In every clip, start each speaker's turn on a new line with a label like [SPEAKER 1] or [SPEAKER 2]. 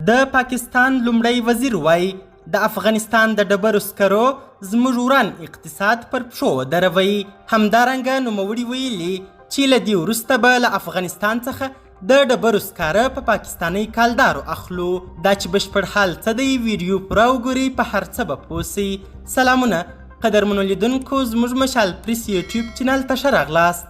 [SPEAKER 1] د پاکستان لومړی وزیر وایي د افغانستان د ډبرو سکرو زموږ وران اقتصاد پر پښو ودروي. همدارنګه نوموړي ویلي چې له دې وروسته به له افغانستان څخه د ډبرو سکاره په پاکستاني کالدارو اخلو. دا چې بشپړ حال څه دی ویډیو پوره وګورئ، په هر څه به پوه سئ. سلامونه قدرمنو لیدونکو، زموږ مشال پریس یوټیوب چینل ته ښه راغلاست.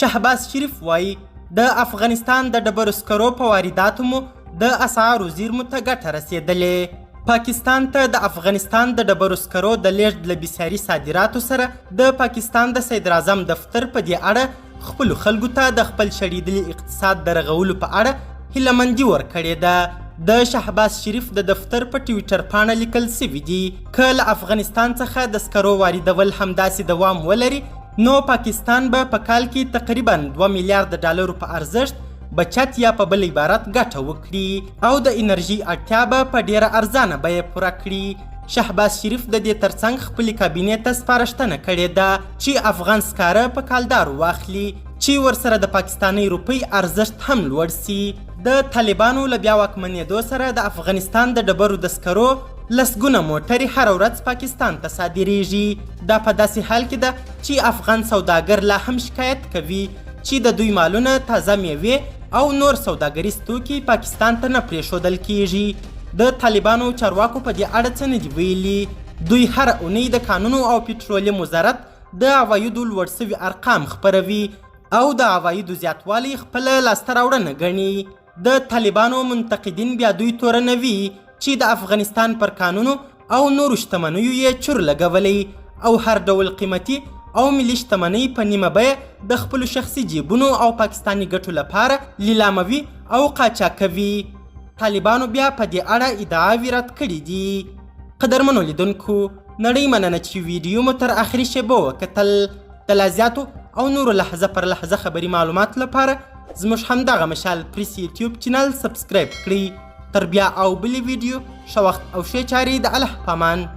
[SPEAKER 1] شهباز شریف وایي د افغانستان د ډبرو سکرو په وارداتو مو د اسعارو زیرمو ته ګټه رسېدلې. پاکستان ته د افغانستان د ډبرو سکرو د لیږد له بسیاري صادراتو سره د پاکستان د صدراعظم دفتر په دې اړه خپلو خلکو ته د خپل شړېدلي اقتصاد د رغولو په اړه هیلهمندي ورکړې ده. د شهباز شریف د دفتر په ټویټر پاڼه لیکل سوي دي که له افغانستان څخه د سکرو واردول همداسې دوام ولري نو پاکستان به په کال کې تقریبا 2 میلیارد ډالرو په ارزښت بچت یا په بل عبارت ګټه وکړي او د انرژي اړتیا به په ډیره ارزانه بیه پوره کړي. شهباز شریف د دې ترڅنګ خپلې کابینې ته سپارښتنه کړې ده چې افغان سکاره په کالدارو واخلي چې ورسره د پاکستاني روپۍ ارزښت هم لوړ سي. د طالبانو له بیا واکمنېدو سره د افغانستان د ډبرو د سکرو لسګونه موټرې هره ورځ پاکستان ته صادریږي. دا په داسې حال کې ده چې افغان سوداګر لا هم شکایت کوي چې د دوی مالونه، تازه میوې او نور سوداګریز توکي پاکستان ته نه پرېښودل کیږي. د طالبانو چارواکو په دې اړه څه نه دي ویلي. دوی هره اونۍ د کانونو او پټرولیم وزارت د عوایدو لوړ سوي ارقام خپروي او د عوایدو زیاتوالی خپله لاسته راوړنه ګڼي. د طالبانو منتقدین بیا دوی تورنوي چې د افغانستان پر کانونو او نورو شتمنیو یې چور لګولی او هر ډول قیمتي او ملي شتمنۍ په نیمه بیه د خپلو شخصي جیبونو او پاکستاني ګټو لپاره لیلاموي او قاچاقوي. طالبانو بیا په دې اړه ادعاوې رد کړي دي. قدرمنو لیدونکو، نړۍ مننه چې ویډیو مو تر آخري شیبو وکتل. د لا زیاتو او نورو لحظه پر لحظه خبري معلومات لپاره زموږ همدغه مشال پریس یوټیوب چینل سبسکرایب کړئ. تر بیا او بلې ویډیو ښه وخت او ښې چارې د الله په امان.